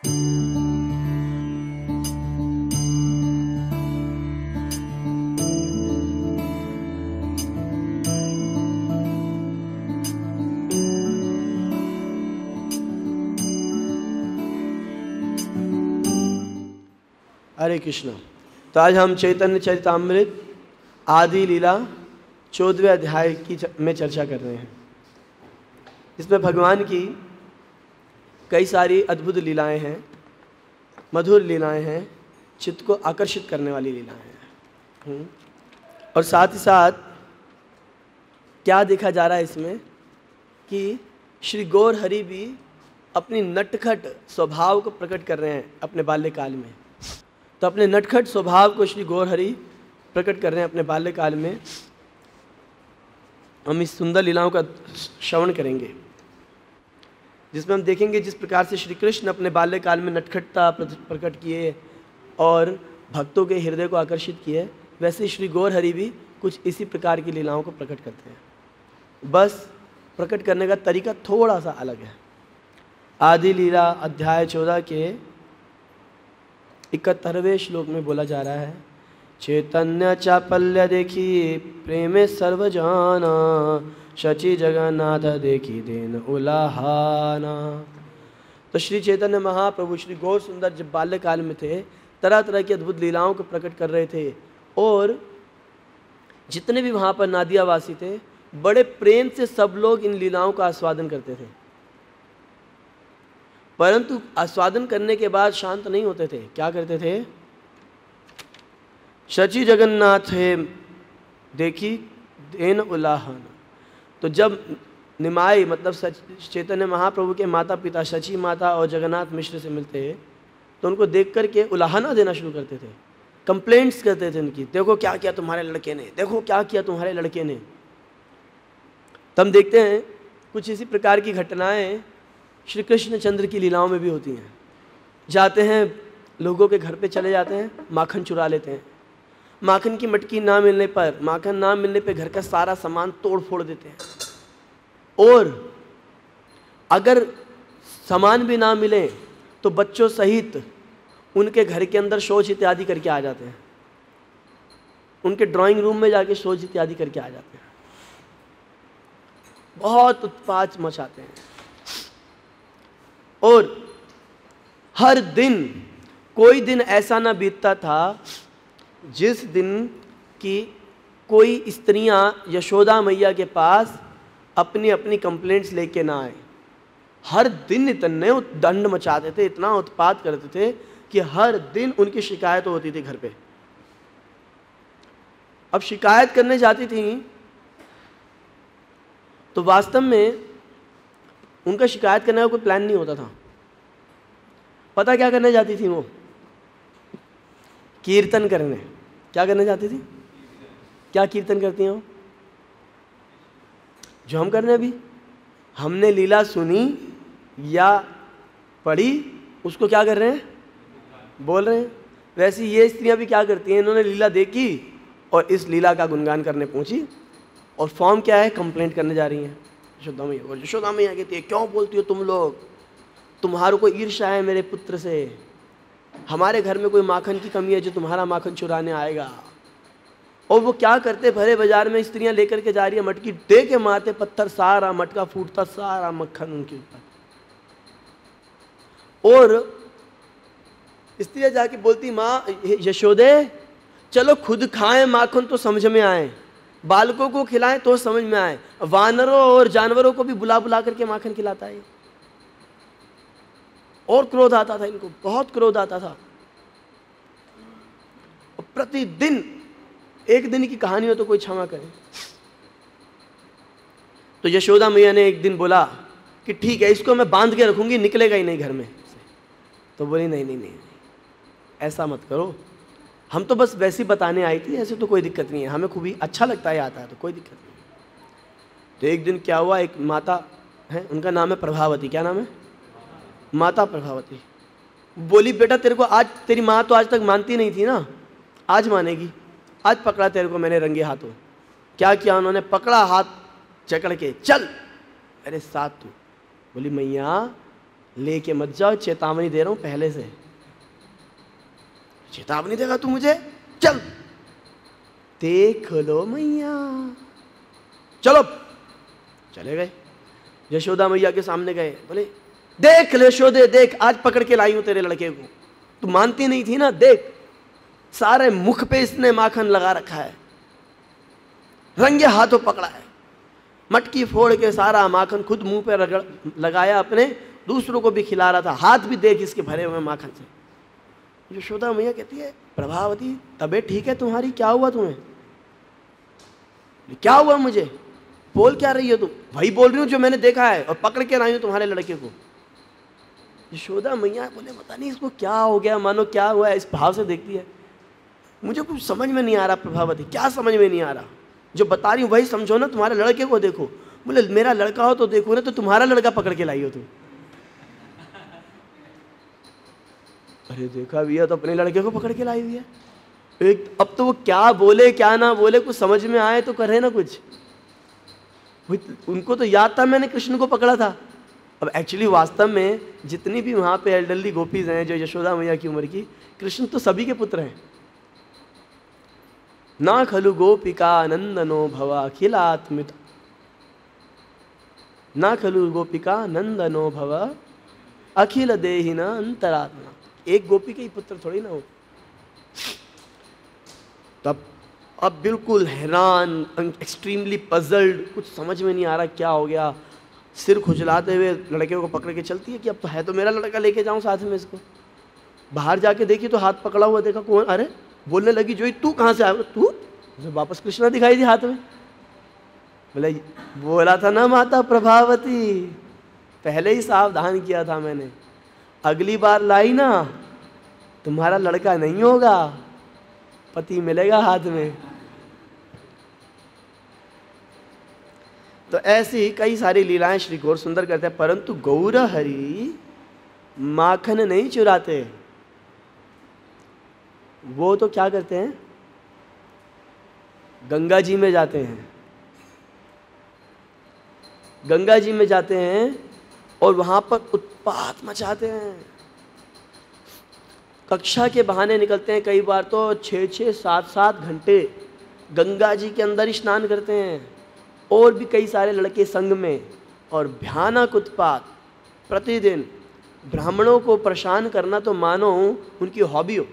हरे कृष्ण। तो आज हम चैतन्य चरितामृत आदि लीला 14वें अध्याय में चर्चा कर रहे हैं। इसमें भगवान की कई सारी अद्भुत लीलाएं हैं, मधुर लीलाएं हैं, चित्त को आकर्षित करने वाली लीलाएं हैं। और साथ ही साथ क्या देखा जा रहा है इसमें कि श्री गौर हरि भी अपनी नटखट स्वभाव को प्रकट कर रहे हैं अपने बाल्यकाल में। तो अपने नटखट स्वभाव को श्री गौर हरि प्रकट कर रहे हैं अपने बाल्यकाल में। हम इस सुंदर लीलाओं का श्रवण करेंगे, जिसमें हम देखेंगे जिस प्रकार से श्री कृष्ण अपने बाल्यकाल में नटखटता प्रकट किए और भक्तों के हृदय को आकर्षित किए, वैसे श्री गौर हरि भी कुछ इसी प्रकार की लीलाओं को प्रकट करते हैं। बस प्रकट करने का तरीका थोड़ा सा अलग है। आदि लीला अध्याय 14 के 71वें श्लोक में बोला जा रहा है, चैतन्य चापल्य देखी प्रेमे सर्वजाना, शचि जगन्नाथ देखी देन उलाहाना। तो श्री चैतन्य महाप्रभु श्री गौर सुंदर जब बाल्यकाल में थे, तरह तरह की अद्भुत लीलाओं को प्रकट कर रहे थे और जितने भी वहाँ पर नादियावासी थे, बड़े प्रेम से सब लोग इन लीलाओं का आस्वादन करते थे। परंतु आस्वादन करने के बाद शांत नहीं होते थे। क्या करते थे? शचि जगन्नाथ है देखी देन उलाहन। तो जब निमाई मतलब चैतन्य महाप्रभु के माता पिता शचि माता और जगन्नाथ मिश्र से मिलते तो उनको देख करके उलाहना देना शुरू करते थे, कंप्लेंट्स करते थे उनकी, देखो क्या किया तुम्हारे लड़के ने, देखो क्या किया तुम्हारे लड़के ने। तब देखते हैं कुछ इसी प्रकार की घटनाएं श्री कृष्ण चंद्र की लीलाओं में भी होती हैं। जाते हैं लोगों के घर पे चले जाते हैं, माखन चुरा लेते हैं। माखन की मटकी ना मिलने पर, माखन ना मिलने पे घर का सारा सामान तोड़ फोड़ देते हैं। और अगर सामान भी ना मिले तो बच्चों सहित उनके घर के अंदर शौच इत्यादि करके आ जाते हैं, उनके ड्राइंग रूम में जाके शौच इत्यादि करके आ जाते हैं, बहुत उत्पात मचाते हैं। और हर दिन कोई दिन ऐसा ना बीतता था जिस दिन की कोई स्त्रियां यशोदा मैया के पास अपनी अपनी कंप्लेंट्स लेके ना आए। हर दिन इतने दंड मचाते थे, इतना उत्पात करते थे कि हर दिन उनकी शिकायत होती थी घर पे। अब शिकायत करने जाती थी तो वास्तव में उनका शिकायत करने का कोई प्लान नहीं होता था। पता क्या करने जाती थी वो? कीर्तन करने। क्या करने जाती थी? क्या कीर्तन करती हैं वो? जो हम कर रहे हैं अभी, हमने लीला सुनी या पढ़ी, उसको क्या कर रहे हैं? बोल रहे हैं। वैसे ये स्त्रियां भी क्या करती हैं? इन्होंने लीला देखी और इस लीला का गुणगान करने पहुंची और फॉर्म क्या है? कंप्लेंट करने जा रही हैं यशोदा मैया। और यशोदा मैया कहती है, क्यों बोलती हो तुम लोग, तुम्हारे को ईर्ष्या है मेरे पुत्र से, हमारे घर में कोई माखन की कमी है जो तुम्हारा माखन चुराने आएगा। और वो क्या करते, भरे बाजार में स्त्रियां लेकर के जा रही है, मटकी दे के मारते पत्थर, सारा मटका फूटता, सारा मक्खन उनके ऊपर। और स्त्रियां जाके बोलती, माँ यशोदे चलो खुद खाएं माखन तो समझ में आए, बालकों को खिलाएं तो समझ में आए, वानरों और जानवरों को भी बुला बुला करके माखन खिलाता है। और क्रोध आता था इनको, बहुत क्रोध आता था। प्रतिदिन, एक दिन की कहानी हो तो कोई क्षमा करे। तो यशोदा मैया ने एक दिन बोला कि ठीक है, इसको मैं बांध के रखूंगी, निकलेगा ही नहीं घर में। तो बोली नहीं नहीं नहीं, ऐसा मत करो, हम तो बस वैसे ही बताने आई थी, ऐसे तो कोई दिक्कत नहीं है, हमें खूब ही अच्छा लगता है आता है तो कोई दिक्कत नहीं। तो एक दिन क्या हुआ, एक माता है, उनका नाम है प्रभावती। क्या नाम है? माता प्रभावती। बोली बेटा तेरे को आज, तेरी माँ तो आज तक मानती नहीं थी ना, आज मानेगी। आज पकड़ा तेरे को मैंने रंगे हाथों। क्या किया उन्होंने? पकड़ा हाथ जकड़ के, चल मेरे साथ तू। बोली मैया लेके मत जाओ, चेतावनी दे रहा हूं पहले से। चेतावनी देगा तू मुझे? चल देख लो मैया, चलो। चले गए, यशोदा मैया के सामने गए, बोले देख यशोदे देख, आज पकड़ के लाई हूं तेरे लड़के को। तू मानती नहीं थी ना, देख सारे मुख पे इसने माखन लगा रखा है, रंगे हाथों पकड़ा है, मटकी फोड़ के सारा माखन खुद मुंह पे रगड़ लगाया अपने, दूसरों को भी खिला रहा था, हाथ भी देख इसके भरे हुए माखन से। यशोदा मैया कहती है प्रभावती तबीयत ठीक है तुम्हारी, क्या हुआ तुम्हें? क्या हुआ मुझे? बोल क्या रही हो तुम? वही बोल रही हूँ जो मैंने देखा है और पकड़ के लाई हूं तुम्हारे लड़के को। यशोदा मैया बोले पता नहीं इसको क्या हो गया, मानो क्या हुआ है, इस भाव से देखती है। मुझे कुछ समझ में नहीं आ रहा प्रभावती, क्या समझ में नहीं आ रहा? जो बता रही हूँ वही समझो ना, तुम्हारे लड़के को देखो। बोले मेरा लड़का हो तो देखो ना, तो तुम्हारा लड़का पकड़ के लाई हो तुम। अरे देखा भैया, तो अपने लड़के को पकड़ के लाई हुई है। एक अब तो वो क्या बोले क्या ना बोले, कुछ समझ में आए तो करे ना कुछ। उनको तो याद था मैंने कृष्ण को पकड़ा था। अब एक्चुअली वास्तव में जितनी भी वहाँ पे एल्डरली गोपीज हैं जो यशोदा मैया की उम्र की, कृष्ण तो सभी के पुत्र हैं। ना खलु गोपिका नंदनो भवा अखिलात्मित, ना खलु गोपिका नंदनो भवा अखिल देहिना अंतरात्मा। एक गोपी के ही पुत्र थोड़ी ना हो। तब अब बिल्कुल हैरान, एक्सट्रीमली पजल्ड, कुछ समझ में नहीं आ रहा क्या हो गया। सिर खुजलाते हुए लड़के को पकड़ के चलती है कि अब तो है तो मेरा लड़का, लेके जाऊं साथ में इसको। बाहर जाके देखी तो हाथ पकड़ा हुआ देखा, कौन? अरे बोलने लगी जोई तू कहाँ से आया? तू? वापस कृष्णा दिखाई दी हाथ में। बोले बोला था ना माता प्रभावती, पहले ही सावधान किया था मैंने, अगली बार लाई ना तुम्हारा लड़का नहीं होगा, पति मिलेगा हाथ में। तो ऐसी कई सारी लीलाएं श्री गौर सुंदर करते हैं, परंतु गौर हरि माखन नहीं चुराते। वो तो क्या करते हैं, गंगा जी में जाते हैं, गंगा जी में जाते हैं और वहां पर उत्पात मचाते हैं। कक्षा के बहाने निकलते हैं, कई बार तो 6-6, 7-7 घंटे गंगा जी के अंदर ही स्नान करते हैं, और भी कई सारे लड़के संग में, और भयानक उत्पात प्रतिदिन। ब्राह्मणों को परेशान करना तो मानो उनकी हॉबी हो।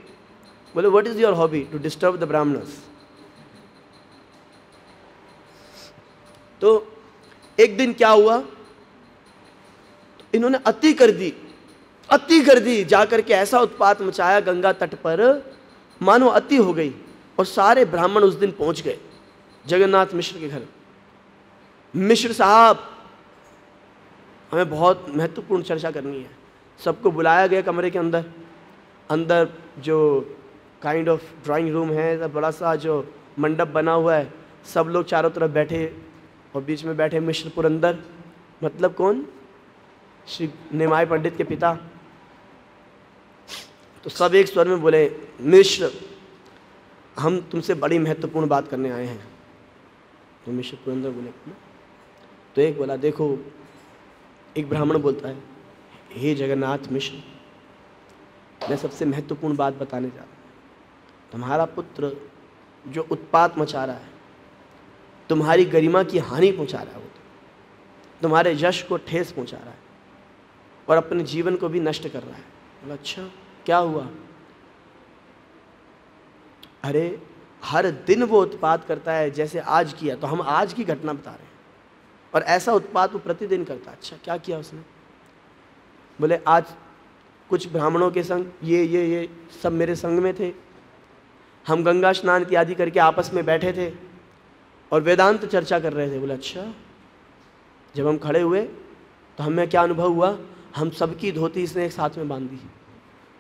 बोले what is your hobby? To disturb the Brahmins. तो एक दिन क्या हुआ, इन्होंने अति कर दी, जाकर के ऐसा उत्पात मचाया गंगा तट पर, मानो अति हो गई। और सारे ब्राह्मण उस दिन पहुंच गए जगन्नाथ मिश्र के घर। मिश्र साहब, हमें बहुत महत्वपूर्ण चर्चा करनी है। सबको बुलाया गया कमरे के अंदर। अंदर जो काइंड ऑफ ड्राइंग रूम है, बड़ा सा जो मंडप बना हुआ है, सब लोग चारों तरफ बैठे और बीच में बैठे मिश्र पुरंदर, मतलब कौन? श्री निमाय पंडित के पिता। तो सब एक स्वर में बोले, मिश्र हम तुमसे बड़ी महत्वपूर्ण बात करने आए हैं। तो मिश्र पुरंदर बोले। तो एक बोला, देखो, एक ब्राह्मण बोलता है, हे जगन्नाथ मिश्र, मैं सबसे महत्वपूर्ण बात बताने जा रहा हूँ। तुम्हारा पुत्र जो उत्पात मचा रहा है, तुम्हारी गरिमा की हानि पहुंचा रहा है, वो तुम्हारे यश को ठेस पहुंचा रहा है और अपने जीवन को भी नष्ट कर रहा है। बोला अच्छा क्या हुआ? अरे हर दिन वो उत्पात करता है, जैसे आज किया, तो हम आज की घटना बता रहे हैं, और ऐसा उत्पात वो प्रतिदिन करता है। अच्छा क्या किया उसने? बोले आज कुछ ब्राह्मणों के संग, ये सब मेरे संग में थे, हम गंगा स्नान इत्यादि करके आपस में बैठे थे और वेदांत चर्चा कर रहे थे। बोले अच्छा। जब हम खड़े हुए तो हमें क्या अनुभव हुआ, हम सबकी धोती इसने एक साथ में बांध दी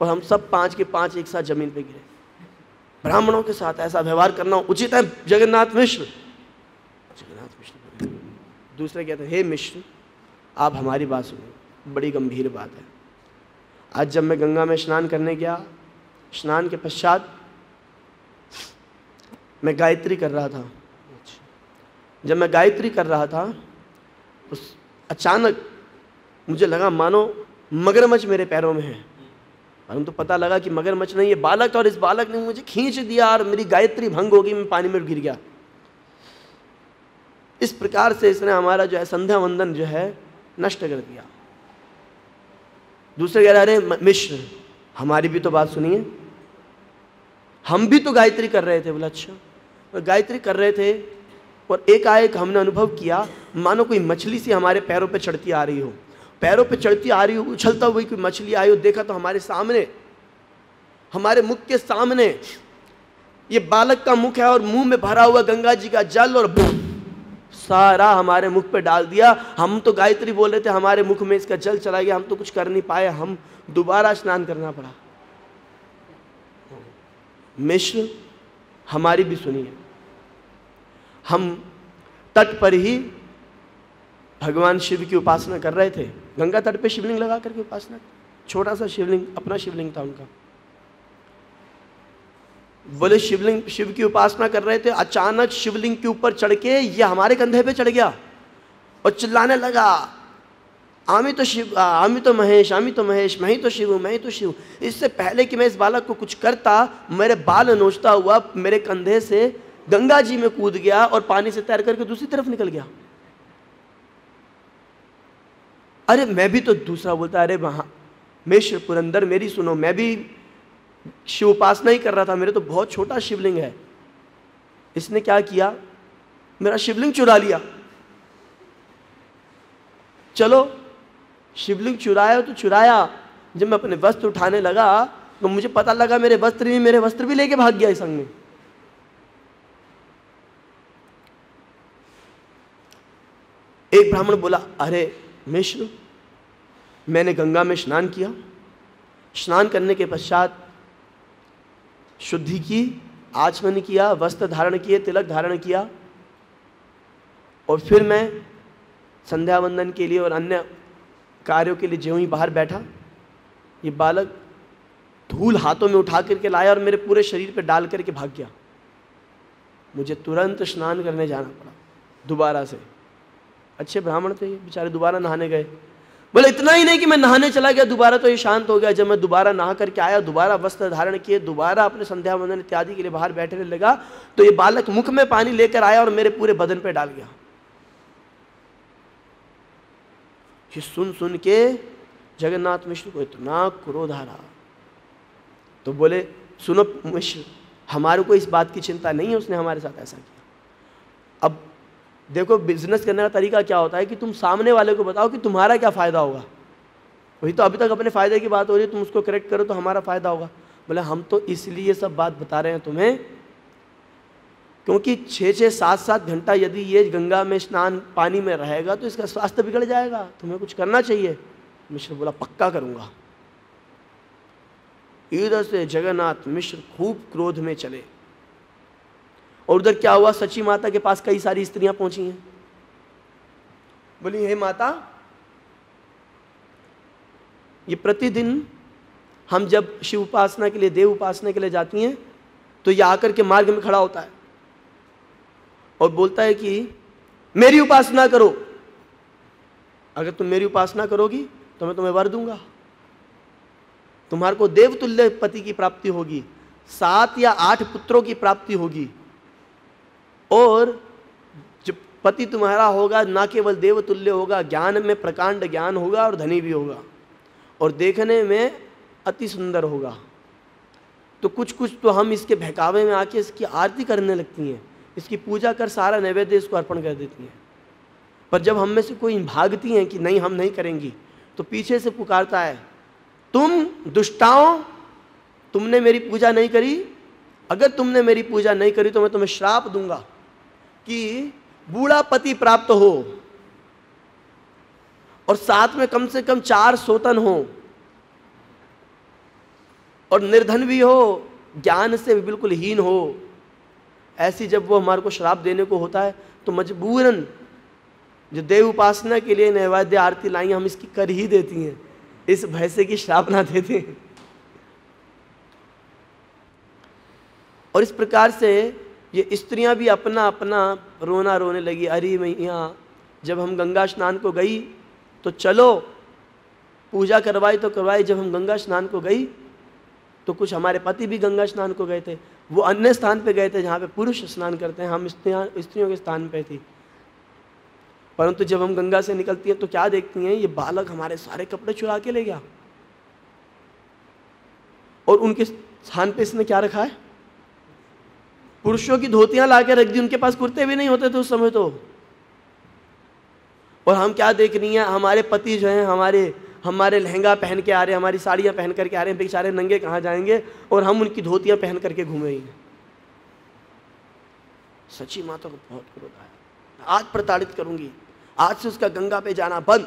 और हम सब 5 के 5 एक साथ जमीन पे गिरे। ब्राह्मणों के साथ ऐसा व्यवहार करना उचित है जगन्नाथ मिश्र? जगन्नाथ मिश्र दूसरे कहते हैं, हे मिश्र आप हमारी बात सुनो, बड़ी गंभीर बात है। आज जब मैं गंगा में स्नान करने गया, स्नान के पश्चात मैं गायत्री कर रहा था। जब मैं गायत्री कर रहा था, उस अचानक मुझे लगा मानो मगरमच्छ मेरे पैरों में है। परंतु पता लगा कि मगरमच्छ नहीं, ये बालक था और इस बालक ने मुझे खींच दिया और मेरी गायत्री भंग हो गई, मैं पानी में गिर गया। इस प्रकार से इसने हमारा जो है संध्या वंदन जो है नष्ट कर दिया। दूसरे कह रहे हैं मिश्र हमारी भी तो बात सुनिए, हम भी तो गायत्री कर रहे थे। बोला अच्छा। गायत्री कर रहे थे और एकाएक हमने अनुभव किया मानो कोई मछली सी हमारे पैरों पे चढ़ती आ रही हो, पैरों पे चढ़ती आ रही हो, उछलता हुई कोई मछली आई हो। देखा तो हमारे सामने, हमारे मुख के सामने ये बालक का मुख है और मुंह में भरा हुआ गंगा जी का जल और सारा हमारे मुख पे डाल दिया। हम तो गायत्री बोल रहे थे, हमारे मुख में इसका जल चला गया, हम तो कुछ कर नहीं पाए, हम दोबारा स्नान करना पड़ा। मिश्र हमारी भी सुनिए, हम तट पर ही भगवान शिव की उपासना कर रहे थे। गंगा तट पे शिवलिंग लगा करके उपासना, छोटा सा शिवलिंग, अपना शिवलिंग था उनका। बोले शिवलिंग, शिव की उपासना कर रहे थे, अचानक शिवलिंग के ऊपर चढ़ के ये हमारे कंधे पे चढ़ गया और चिल्लाने लगा, आमी तो शिव, आमी तो महेश, आमी तो महेश, मैं ही तो शिव हूं, मैं ही तो शिव। इससे पहले कि मैं इस बालक को कुछ करता, मेरे बाल नोचता हुआ मेरे कंधे से गंगा जी में कूद गया और पानी से तैर करके दूसरी तरफ निकल गया। अरे मैं भी तो, दूसरा बोलता अरे वहाँ मिश्र पुरंदर मेरी सुनो, मैं भी शिव उपासना ही कर रहा था, मेरे तो बहुत छोटा शिवलिंग है। इसने क्या किया, मेरा शिवलिंग चुरा लिया। चलो शिवलिंग चुराया तो चुराया, जब मैं अपने वस्त्र उठाने लगा तो मुझे पता लगा मेरे वस्त्र भी लेके भाग गया इस संग में। एक ब्राह्मण बोला अरे मिश्र, मैंने गंगा में स्नान किया, स्नान करने के पश्चात शुद्धि की, आचमन किया, वस्त्र धारण किए, तिलक धारण किया और फिर मैं संध्या वंदन के लिए और अन्य कार्यों के लिए ज्यों ही बाहर बैठा, ये बालक धूल हाथों में उठा करके लाया और मेरे पूरे शरीर पे डाल करके भाग गया। मुझे तुरंत स्नान करने जाना पड़ा दोबारा से। अच्छे ब्राह्मण थे ये बेचारे, दोबारा नहाने गए। बोले इतना ही नहीं कि मैं नहाने चला गया दोबारा तो ये शांत हो गया, जब मैं दोबारा नहा करके आया, दोबारा वस्त्र धारण किए, दोबारा अपने संध्या वंदन इत्यादि के लिए बाहर बैठने लगा तो ये बालक मुख में पानी लेकर आया और मेरे पूरे बदन पे डाल गया। ये सुन के जगन्नाथ मिश्र को इतना क्रोध आ रहा, तो बोले सुनो मिश्र, हमारे को इस बात की चिंता नहीं है, उसने हमारे साथ ऐसा किया। अब देखो बिजनेस करने का तरीका क्या होता है कि तुम सामने वाले को बताओ कि तुम्हारा क्या फ़ायदा होगा। वही तो अभी तक अपने फ़ायदे की बात हो रही है, तुम उसको करेक्ट करो तो हमारा फ़ायदा होगा। बोले हम तो इसलिए सब बात बता रहे हैं तुम्हें क्योंकि 6-6, 7-7 घंटा यदि ये गंगा में स्नान पानी में रहेगा तो इसका स्वास्थ्य बिगड़ जाएगा, तुम्हें कुछ करना चाहिए। मिश्र बोला पक्का करूँगा। इधर से जगन्नाथ मिश्र खूब क्रोध में चले और उधर क्या हुआ, सची माता के पास कई सारी स्त्रियां पहुंची हैं। बोली हे माता, ये प्रतिदिन हम जब शिव उपासना के लिए, देव उपासना के लिए जाती हैं तो ये आकर के मार्ग में खड़ा होता है और बोलता है कि मेरी उपासना करो, अगर तुम मेरी उपासना करोगी तो मैं तुम्हें वर दूंगा, तुम्हारे को देवतुल्य पति की प्राप्ति होगी, 7 या 8 पुत्रों की प्राप्ति होगी और जो पति तुम्हारा होगा ना केवल देवतुल्य होगा, ज्ञान में प्रकांड ज्ञान होगा और धनी भी होगा और देखने में अति सुंदर होगा। तो कुछ तो हम इसके बहकावे में आके इसकी आरती करने लगती हैं, इसकी पूजा कर सारा नैवेद्य इसको अर्पण कर देती हैं। पर जब हम में से कोई भागती हैं कि नहीं हम नहीं करेंगी तो पीछे से पुकारता है तुम दुष्टाओं, तुमने मेरी पूजा नहीं करी, अगर तुमने मेरी पूजा नहीं करी तो मैं तुम्हें श्राप दूंगा कि बूढ़ा पति प्राप्त हो और साथ में कम से कम 4 सोतन हो और निर्धन भी हो, ज्ञान से भी बिल्कुल हीन हो। ऐसी जब वो हमारे को श्राप देने को होता है तो मजबूरन जो देव उपासना के लिए नैवेद्य आरती लाई हम इसकी कर ही देती हैं, इस भय से कि श्राप ना देते हैं। और इस प्रकार से ये स्त्रियां भी अपना अपना रोना रोने लगी। अरे मैया, जब हम गंगा स्नान को गई तो चलो पूजा करवाई तो करवाई, जब हम गंगा स्नान को गई तो कुछ हमारे पति भी गंगा स्नान को गए थे, वो अन्य स्थान पे गए थे जहाँ पे पुरुष स्नान करते हैं, हम स्त्रियों के स्थान पे थी। परंतु जब हम गंगा से निकलती हैं तो क्या देखती हैं, ये बालक हमारे सारे कपड़े चुरा के ले गया, और उनके स्थान पे इसने क्या रखा है, पुरुषों की धोतियां ला के रख दी, उनके पास कुर्ते भी नहीं होते थे उस समय तो। और हम क्या देख रही हैं, हमारे पति जो हैं हमारे लहंगा पहन के आ रहे हैं, हमारी साड़ियां पहन करके आ रहे हैं, बेचारे नंगे कहाँ जाएंगे, और हम उनकी धोतियां पहन करके घूम रही हैं। सची माता को बहुत क्रोध आया, आज प्रताड़ित करूंगी, आज से उसका गंगा पे जाना बंद।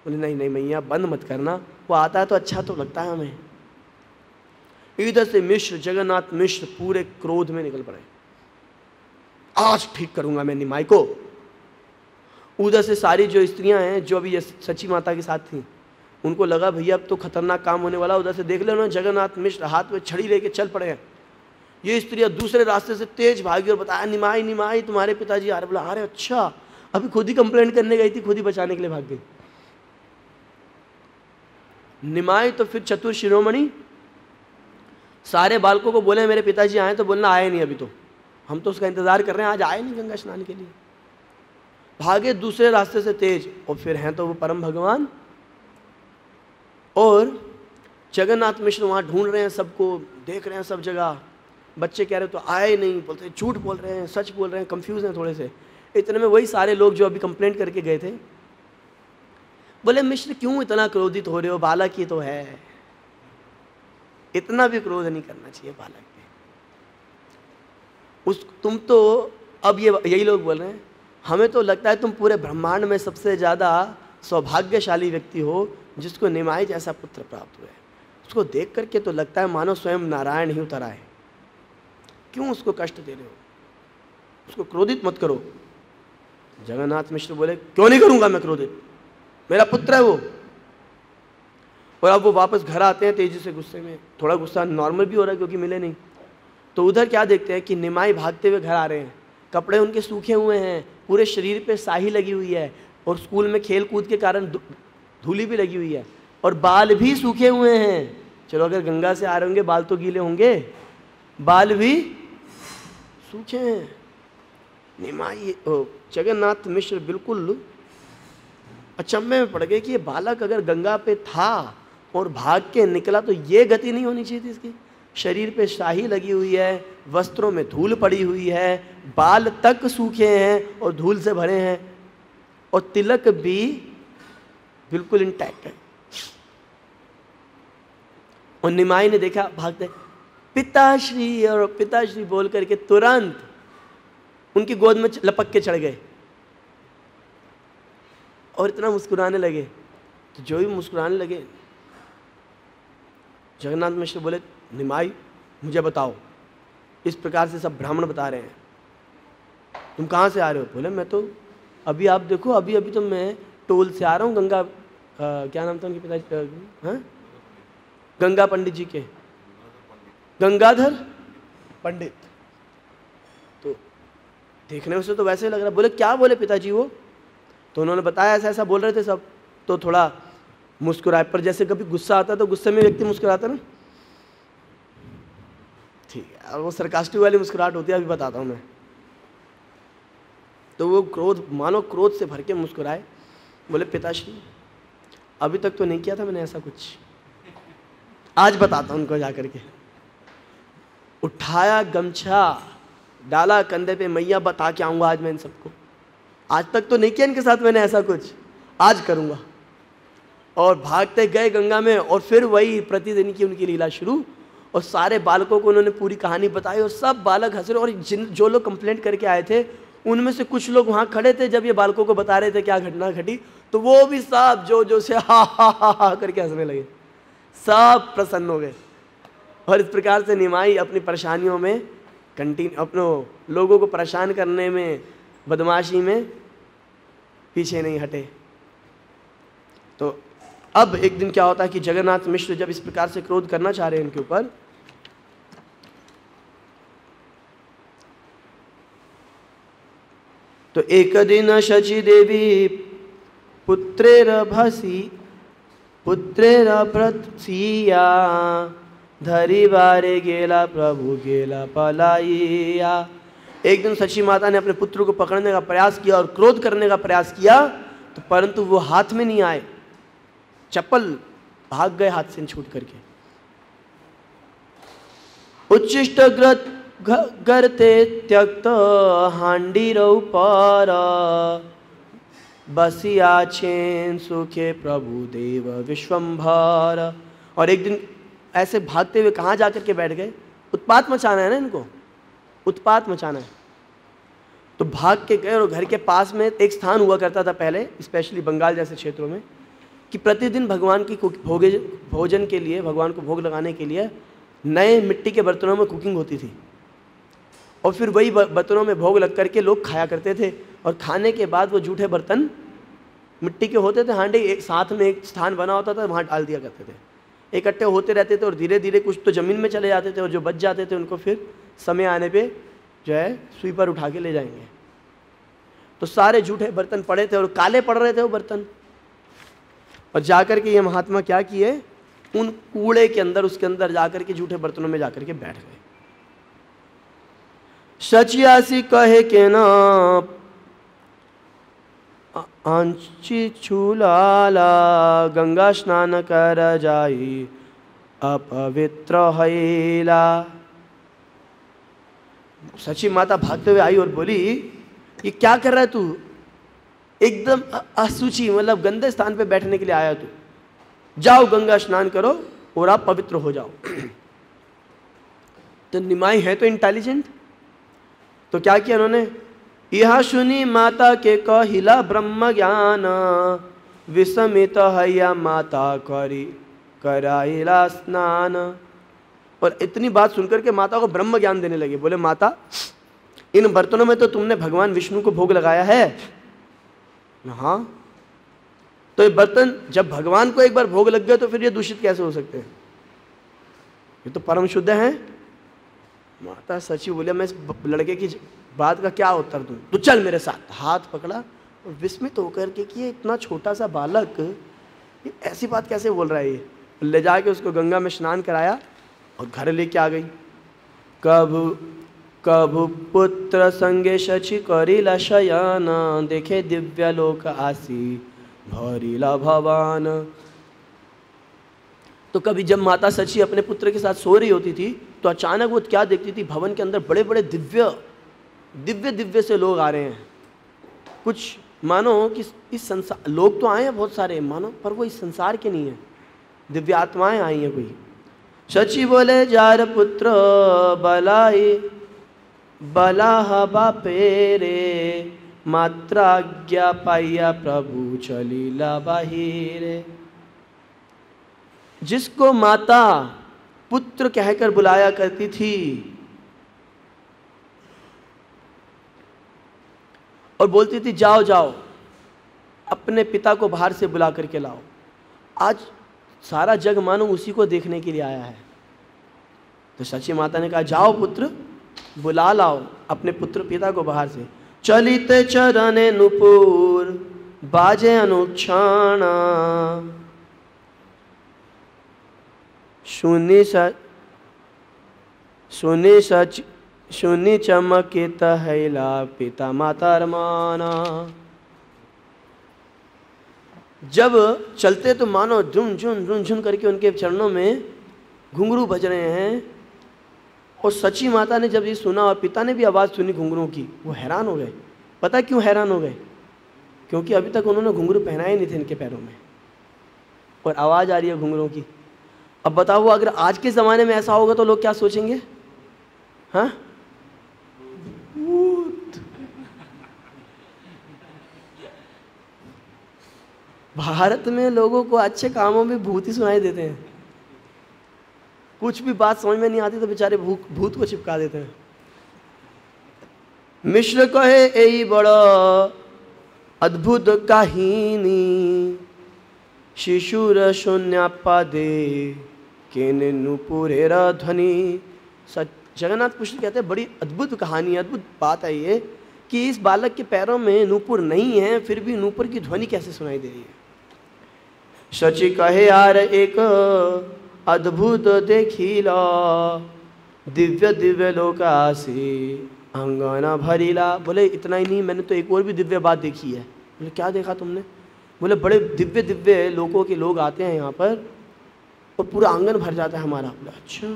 बोले नहीं नहीं मैया बंद मत करना, वो आता है तो अच्छा तो लगता है हमें। इधर से मिश्र, जगन्नाथ मिश्र पूरे क्रोध में निकल पड़े, आज ठीक करूंगा मैं निमाई को। उधर से सारी जो स्त्रियां हैं जो अभी सची माता के साथ थी, उनको लगा भैया अब तो खतरनाक काम होने वाला। उधर से देख लो ना, जगन्नाथ मिश्र हाथ में छड़ी लेके चल पड़े हैं। ये स्त्रियां दूसरे रास्ते से तेज भागी और बताया निमाई निमाई तुम्हारे पिताजी आ रहे। बोला अरे अच्छा, अभी खुद ही कंप्लेंट करने गई थी, खुद ही बचाने के लिए भाग गई। निमाई तो फिर चतुर शिरोमणि सारे बालकों को बोले मेरे पिताजी आए, तो बोलना आए नहीं, अभी तो हम तो उसका इंतजार कर रहे हैं, आज आए नहीं गंगा स्नान के लिए। भागे दूसरे रास्ते से तेज, और फिर हैं तो वो परम भगवान। और जगन्नाथ मिश्र वहाँ ढूंढ रहे हैं, सबको देख रहे हैं सब जगह। बच्चे कह रहे तो आए नहीं, बोलते झूठ बोल रहे हैं, सच बोल रहे हैं, कंफ्यूज हैं थोड़े से। इतने में वही सारे लोग जो अभी कंप्लेंट करके गए थे बोले मिश्र क्यों इतना क्रोधित हो रहे हो, बालक ही तो है, इतना भी क्रोध नहीं करना चाहिए बालक पे। तुम तो अब यही लोग बोल रहे हैं, हमें तो लगता है तुम पूरे ब्रह्मांड में सबसे ज़्यादा सौभाग्यशाली व्यक्ति हो जिसको निमाई जैसा पुत्र प्राप्त हुआ है। उसको देख करके तो लगता है मानो स्वयं नारायण ही उतर आए। क्यों उसको कष्ट दे रहे हो, उसको क्रोधित मत करो। जगन्नाथ मिश्र बोले क्यों नहीं करूंगा मैं क्रोधित, मेरा पुत्र है वो। और अब वो वापस घर आते हैं तेजी से, गुस्से में, थोड़ा गुस्सा नॉर्मल भी हो रहा है क्योंकि मिले नहीं। तो उधर क्या देखते हैं कि निमाई भागते हुए घर आ रहे हैं, कपड़े उनके सूखे हुए हैं, पूरे शरीर पे स्याही लगी हुई है, और स्कूल में खेल कूद के कारण धूली भी लगी हुई है, और बाल भी सूखे हुए हैं। चलो अगर गंगा से आ रहे होंगे बाल तो गीले होंगे, बाल भी सूखे हैं। निमाई जगन्नाथ मिश्र बिल्कुल अचंभे में पड़ गए कि ये बालक अगर गंगा पे था और भाग के निकला तो ये गति नहीं होनी चाहिए थी इसकी। शरीर पे स्याही लगी हुई है, वस्त्रों में धूल पड़ी हुई है, बाल तक सूखे हैं और धूल से भरे हैं, और तिलक भी बिल्कुल इंटैक्ट है। और निमाई ने देखा भागते, पिताश्री, और पिताश्री बोल करके तुरंत उनकी गोद में लपक के चढ़ गए और इतना मुस्कुराने लगे। तो जो भी मुस्कुराने लगे, जगन्नाथ मिश्र बोले निमाई मुझे बताओ, इस प्रकार से सब ब्राह्मण बता रहे हैं, तुम कहाँ से आ रहे हो? बोले मैं तो अभी, आप देखो अभी अभी तो मैं टोल से आ रहा हूँ, गंगा क्या नाम था उनके पिताजी, हाँ गंगा पंडित जी के, गंगाधर पंडित। तो देखने से तो वैसे ही लग रहा। बोले क्या बोले पिताजी वो? तो उन्होंने बताया ऐसा ऐसा बोल रहे थे सब। तो थोड़ा मुस्कुराए, पर जैसे कभी गुस्सा आता तो गुस्से में व्यक्ति मुस्कुराता ना, ठीक है, और वो सरकास्टिक वाली मुस्कुराहट होती है, अभी बताता हूँ मैं। तो वो क्रोध, मानो क्रोध से भर के मुस्कुराए। बोले पिताश्री अभी तक तो नहीं किया था मैंने ऐसा कुछ, आज बताता हूँ उनको जाकर के। उठाया गमछा, डाला कंधे पे, मैया बता के आऊँगा आज मैं इन सबको, आज तक तो नहीं किया इनके साथ मैंने ऐसा कुछ, आज करूँगा। और भागते गए गंगा में, और फिर वही प्रतिदिन की उनकी लीला शुरू। और सारे बालकों को उन्होंने पूरी कहानी बताई, और सब बालक हंस रहे। और जो लोग कंप्लेंट करके आए थे उनमें से कुछ लोग वहाँ खड़े थे जब ये बालकों को बता रहे थे क्या घटना घटी, तो वो भी सब जो से हा करके हंसने लगे, सब प्रसन्न हो गए। और इस प्रकार से निमाई अपनी परेशानियों में अपनों लोगों को परेशान करने में, बदमाशी में पीछे नहीं हटे। तो अब एक दिन क्या होता है कि जगन्नाथ मिश्र जब इस प्रकार से क्रोध करना चाह रहे हैं इनके ऊपर, तो एक दिन शची देवी पुत्रेर व्रत सिया धरी बारे गेला प्रभु गेला पलाइया। एक दिन सची माता ने अपने पुत्र को पकड़ने का प्रयास किया और क्रोध करने का प्रयास किया, तो परंतु वो हाथ में नहीं आए, चप्पल भाग गए हाथ से छूट करके। उच्छिष्ट गर्ते त्यक्त हांडीरौ पर बसिया छेन सुखे प्रभु देव विश्वम्भर। और एक दिन ऐसे भागते हुए कहाँ जाकर के बैठ गए, उत्पात मचाना है ना इनको, उत्पात मचाना है, तो भाग के गए। और घर के पास में एक स्थान हुआ करता था पहले, स्पेशली बंगाल जैसे क्षेत्रों में, कि प्रतिदिन भगवान की भोजन के लिए, भगवान को भोग लगाने के लिए नए मिट्टी के बर्तनों में कुकिंग होती थी, और फिर वही बर्तनों में भोग लग करके लोग खाया करते थे। और खाने के बाद वो जूठे बर्तन मिट्टी के होते थे, हांडी एक साथ में एक स्थान बना होता था, वहाँ डाल दिया करते थे, इकट्ठे होते रहते थे, और धीरे धीरे कुछ तो ज़मीन में चले जाते थे, और जो बच जाते थे उनको फिर समय आने पे जो है स्वीपर उठा के ले जाएंगे। तो सारे जूठे बर्तन पड़े थे और काले पड़ रहे थे वो बर्तन, और जाकर के ये महात्मा क्या किए, उन कूड़े के अंदर, उसके अंदर जाकर के जूठे बर्तनों में जाकर के बैठ गए। सचियासी कहे के न आंची छुलाला गंगा स्नान कर जाई अपवित्र हैला। सची माता भागते हुए आई और बोली, ये क्या कर रहा है तू, एकदम असुचि, मतलब गंदे स्थान पे बैठने के लिए आया तू, जाओ गंगा स्नान करो और आप पवित्र हो जाओ। तो निमाई है तो इंटेलिजेंट, तो क्या किया उन्होंने, यह सुनी माता के कहिला ब्रह्म ज्ञान विस्मित हैया माता करी कराइला स्नान। और इतनी बात सुनकर के माता को ब्रह्म ज्ञान देने लगे। बोले, माता इन बर्तनों में तो तुमने भगवान विष्णु को भोग लगाया है। हाँ, तो ये बर्तन जब भगवान को एक बार भोग लग गए तो फिर ये दूषित कैसे हो सकते हैं, ये तो परम शुद्ध हैं। माता सची बोले, मैं इस लड़के की बात का क्या उत्तर दूं, तो चल मेरे साथ। हाथ पकड़ा और विस्मित होकर के कि ये इतना छोटा सा बालक ये ऐसी बात कैसे बोल रहा है। ये ले जाके उसको गंगा में स्नान कराया और घर लेके आ गई। कभु पुत्र संगे शचि करिला शयन देखे दिव्य लोक आसी भरिला भवान। तो कभी जब माता सची अपने पुत्र के साथ सो रही होती थी तो अचानक वो क्या देखती थी, भवन के अंदर बड़े बड़े दिव्य से लोग आ रहे हैं। कुछ मानो कि इस संसार, लोग तो आए हैं बहुत सारे मानो, पर वो इस संसार के नहीं है, दिव्य आत्माएं आई हैं कोई। सची बोले, जार पुत्र बलाई बला बापे रे मात्राज्ञा पाइया प्रभु चलीला बाहिरे। जिसको माता पुत्र कहकर बुलाया करती थी और बोलती थी जाओ जाओ अपने पिता को बाहर से बुला करके लाओ, आज सारा जग मानो उसी को देखने के लिए आया है। तो सची माता ने कहा, जाओ पुत्र बुला लाओ अपने पुत्र पिता को बाहर से। चलिते चरणे नुपुर बाजे अनुक्षण सुनी चमकित हैला पिता मातार माना। जब चलते तो मानो झुन झुन करके उनके चरणों में घुंघरू बज रहे हैं। और सची माता ने जब ये सुना और पिता ने भी आवाज़ सुनी घुंघरू की, वो हैरान हो गए। पता क्यों हैरान हो गए? क्योंकि अभी तक उन्होंने घुंघरू पहनाए नहीं थे इनके पैरों में, और आवाज़ आ रही है घुंघरू की। अब बताओ अगर आज के ज़माने में ऐसा होगा तो लोग क्या सोचेंगे? हाँ, भारत में लोगों को अच्छे कामों में भूत ही सुनाई देते हैं। कुछ भी बात समझ में नहीं आती तो बेचारे भूत को चिपका देते हैं। मिश्र कहे यही बड़ा अद्भुत कहानी शिशुर शून्यापा दे केने नुपुरेर ध्वनि। जगन्नाथ कृष्ण कहते हैं बड़ी अद्भुत कहानी, अद्भुत बात है ये कि इस बालक के पैरों में नूपुर नहीं है, फिर भी नूपुर की ध्वनि कैसे सुनाई दे रही है। शची कहे यार एक अद्भुत देखिला, दिव्य दिव्य लोकासी अंगना भरीला। बोले इतना ही नहीं, मैंने तो एक और भी दिव्य बात देखी है। बोले क्या देखा तुमने? बोले बड़े दिव्य दिव्य लोगों के लोग आते हैं यहाँ पर और पूरा आंगन भर जाता है हमारा। बोले अच्छा।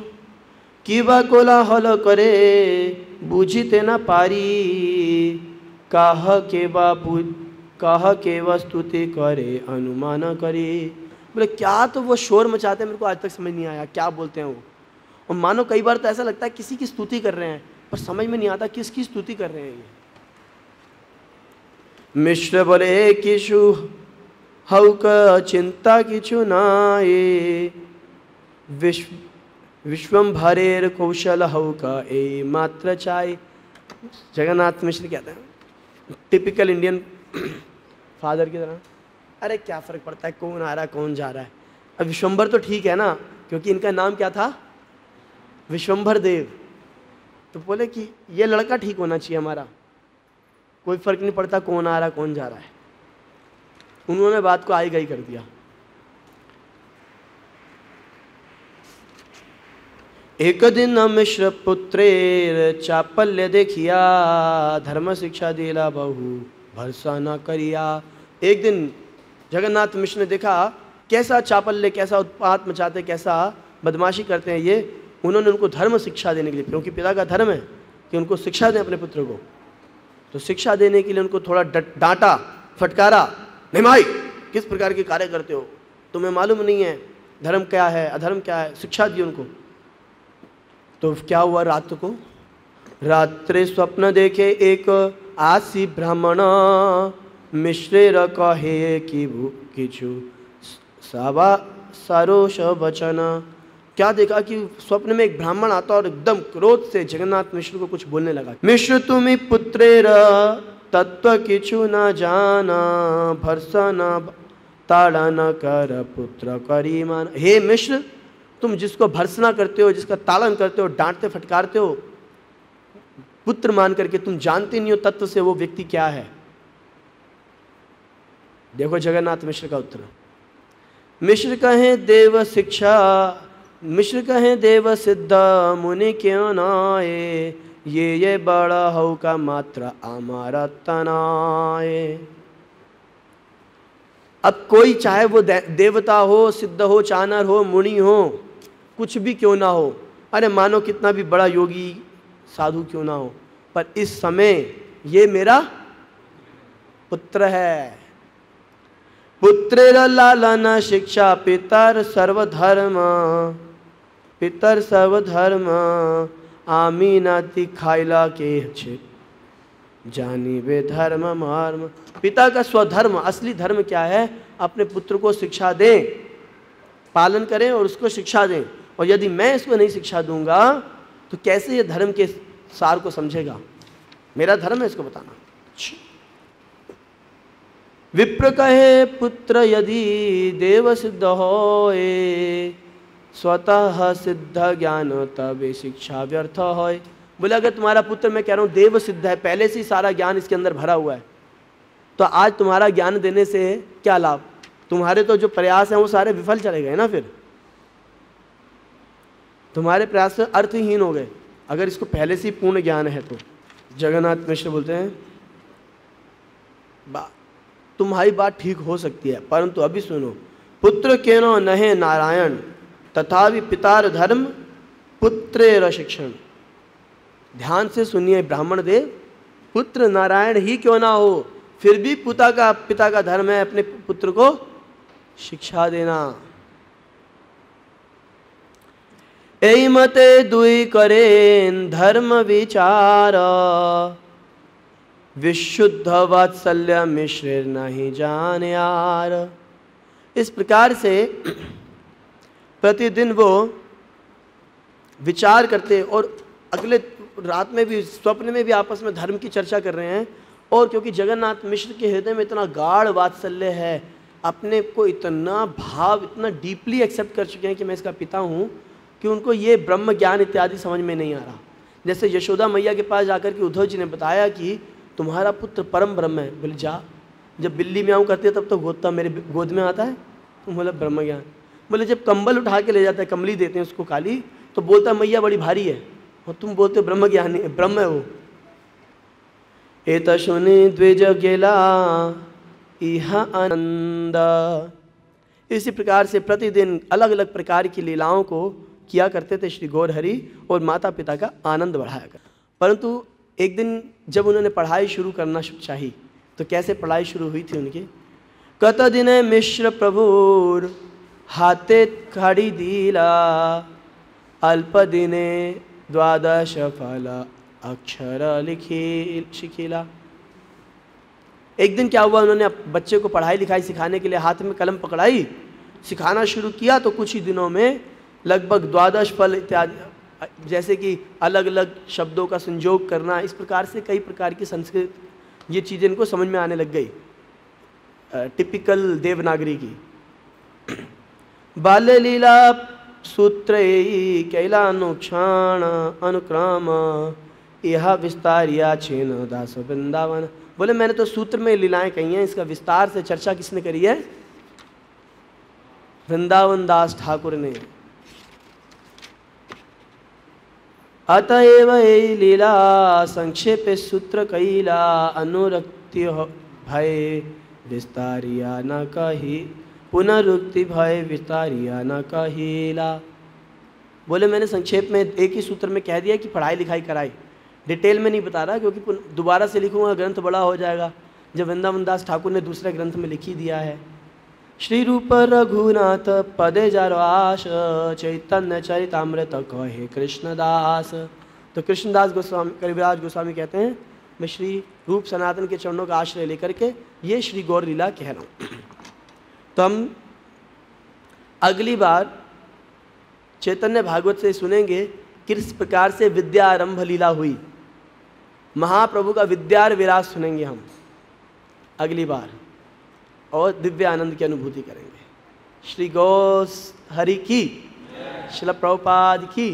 कि बा कोलाहल करे बूझीते न पारी, कह के वस्तुति करे अनुमान करे। बोले क्या तो वो शोर मचाते हैं, मेरे को आज तक समझ नहीं आया क्या बोलते हैं वो। और मानो कई बार तो ऐसा लगता है किसी की स्तुति कर रहे हैं, पर समझ में नहीं आता किसकी स्तुति कर रहे हैं ये। मिश्र बोले किशु हौक चिंता किछु नाये, विश्वम्भरेर कौशल हौका ए मात्र चाय। जगन्नाथ मिश्र कहते हैं टिपिकल इंडियन फादर की तरह, अरे क्या फ़र्क पड़ता है कौन आ रहा है कौन जा रहा है। अब विश्वम्भर तो ठीक है ना, क्योंकि इनका नाम क्या था? विश्वम्भर देव। तो बोले कि ये लड़का ठीक होना चाहिए हमारा, कोई फ़र्क नहीं पड़ता कौन आ रहा है कौन जा रहा है। उन्होंने बात को आई गई कर दिया। एक दिन मिश्र पुत्रेर चापल्य देखिया, धर्म शिक्षा दिला बहु भरसा न करिया। एक दिन जगन्नाथ मिश्र ने देखा कैसा चापल्य, कैसा उत्पात मचाते, कैसा बदमाशी करते हैं ये। उन्होंने उनको धर्म शिक्षा देने के लिए, क्योंकि पिता का धर्म है कि उनको शिक्षा दें अपने पुत्र को, तो शिक्षा देने के लिए उनको थोड़ा डांटा फटकारा। निमाई किस प्रकार के कार्य करते हो, तुम्हें मालूम नहीं है धर्म क्या है अधर्म क्या है, शिक्षा दी उनको। तो क्या हुआ, रात को रात्रि स्वप्न देखे एक आसी ब्राह्मण, मिश्रेर कहे कि किछु सवा सरोष वचन। क्या देखा कि स्वप्न में एक ब्राह्मण आता और एकदम क्रोध से जगन्नाथ मिश्र को कुछ बोलने लगा। मिश्र तुम्हें पुत्रेर तत्व किछु न जाना, भर्सन ताड़न कर पुत्र करी मान। हे मिश्र, तुम जिसको भर्सना करते हो, जिसका ताड़न करते हो, डांटते फटकारते हो, पुत्र मान करके तुम जानते नहीं हो तत्व से वो व्यक्ति क्या है। देखो जगन्नाथ मिश्र का उत्तर। मिश्र कहें देव शिक्षा, मिश्र कहें देव सिद्ध मुनि क्यों नाये, ये बड़ा हो का मात्र हमारा तनाए। अब कोई चाहे वो देवता हो, सिद्ध हो, चानर हो, मुनि हो, कुछ भी क्यों ना हो, अरे मानो कितना भी बड़ा योगी साधु क्यों ना हो, पर इस समय ये मेरा पुत्र है। पुत्रेर लालन शिक्षा पितर सर्वधर्म, पितर सर्वधर्म आमी नाती खाइला के जानी वे धर्म मर्म। पिता का स्वधर्म, असली धर्म क्या है? अपने पुत्र को शिक्षा दें, पालन करें और उसको शिक्षा दें। और यदि मैं इसको नहीं शिक्षा दूंगा तो कैसे ये धर्म के सार को समझेगा? मेरा धर्म है इसको बताना। विप्र कहे पुत्र यदि देव सिद्ध होए, स्वतः सिद्ध ज्ञान तब शिक्षा व्यर्थ होए। बोले अगर तुम्हारा पुत्र, मैं कह रहा हूँ देव सिद्ध है, पहले से ही सारा ज्ञान इसके अंदर भरा हुआ है, तो आज तुम्हारा ज्ञान देने से क्या लाभ? तुम्हारे तो जो प्रयास हैं वो सारे विफल चले गए ना, फिर तुम्हारे प्रयास अर्थहीन हो गए अगर इसको पहले से ही पूर्ण ज्ञान है तो। जगन्नाथ मिश्र बोलते हैं तुम्हारी बात ठीक हो सकती है, परंतु अभी सुनो। पुत्र केनो नहे नारायण, तथापि पितार धर्म पुत्रेर शिक्षण। ध्यान से सुनिए ब्राह्मण देव, पुत्र नारायण ही क्यों ना हो, फिर भी पिता का धर्म है अपने पुत्र को शिक्षा देना। एई मते दुई करें धर्म विचार, विशुद्ध वात्सल्य मिश्र नहीं जान यार। इस प्रकार से प्रतिदिन वो विचार करते और अगले रात में भी, स्वप्न में भी आपस में धर्म की चर्चा कर रहे हैं। और क्योंकि जगन्नाथ मिश्र के हृदय में इतना गाढ़ वात्सल्य है, अपने को इतना भाव, इतना डीपली एक्सेप्ट कर चुके हैं कि मैं इसका पिता हूँ, कि उनको ये ब्रह्म ज्ञान इत्यादि समझ में नहीं आ रहा। जैसे यशोदा मैया के पास जाकर के उद्धव जी ने बताया कि तुम्हारा पुत्र परम ब्रह्म है। बोले जा, जब बिल्ली म्याऊं करती है तब तो गोदता मेरे गोद में आता है, तुम बोला ब्रह्म ज्ञान। बोले जब कंबल उठा के ले जाता है, कमली देते हैं उसको काली, तो बोलता है मैया बड़ी भारी है, और तुम बोलते हो ब्रह्म ज्ञानी है, ब्रह्म है वो। एत सुनि द्विज गेला इह आनंद। इसी प्रकार से प्रतिदिन अलग अलग प्रकार की लीलाओं को किया करते थे श्री गौर हरि, और माता पिता का आनंद बढ़ाया कर। परंतु एक दिन जब उन्होंने पढ़ाई शुरू करना चाही, तो कैसे पढ़ाई शुरू हुई थी उनकी? कत दिन मिश्र प्रभुर हाथे खड़ी दीला, अल्प दिने द्वादश फल अक्षर लिखी शिखिला। एक दिन क्या हुआ, उन्होंने बच्चे को पढ़ाई लिखाई सिखाने के लिए हाथ में कलम पकड़ाई, सिखाना शुरू किया, तो कुछ ही दिनों में लगभग द्वादश फल इत्यादि, जैसे कि अलग अलग शब्दों का संयोग करना, इस प्रकार से कई प्रकार की संस्कृत ये चीज़ें इनको समझ में आने लग गई, टिपिकल देवनागरी की। बाल्य लीला सूत्र कैलानुक्षाण अनुक्रम यह विस्तारिया छेन दास वृंदावन। बोले मैंने तो सूत्र में लीलाएं कही हैं, इसका विस्तार से चर्चा किसने करी है? वृंदावन दास ठाकुर ने। अतएव ये लीला संक्षेप सूत्र कैला, अनुरक्ति भय विस्तारिया न कही, पुनरुक्ति भय विस्तारिया न कहिला। बोले मैंने संक्षेप में एक ही सूत्र में कह दिया कि पढ़ाई लिखाई कराई, डिटेल में नहीं बता रहा, क्योंकि दोबारा से लिखूंगा ग्रंथ बड़ा हो जाएगा, जब वृंदावन दास ठाकुर ने दूसरे ग्रंथ में लिख ही दिया है। श्री रूप रघुनाथ पदे जरवास, चैतन्य चरितामृत कहे कृष्णदास। तो कृष्णदास गोस्वामी, कविराज गोस्वामी कहते हैं मैं श्री रूप सनातन के चरणों का आश्रय लेकर के ये श्री गौर लीला कह रहा हूँ। तो हम अगली बार चैतन्य भागवत से सुनेंगे किस प्रकार से विद्यारंभ लीला हुई, महाप्रभु का विद्यार विराज सुनेंगे हम अगली बार, और दिव्य आनंद की अनुभूति करेंगे। श्री गौस हरि की, श्रील प्रभुपाद की,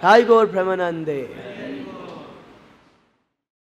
हाय गौर प्रेमानंदे।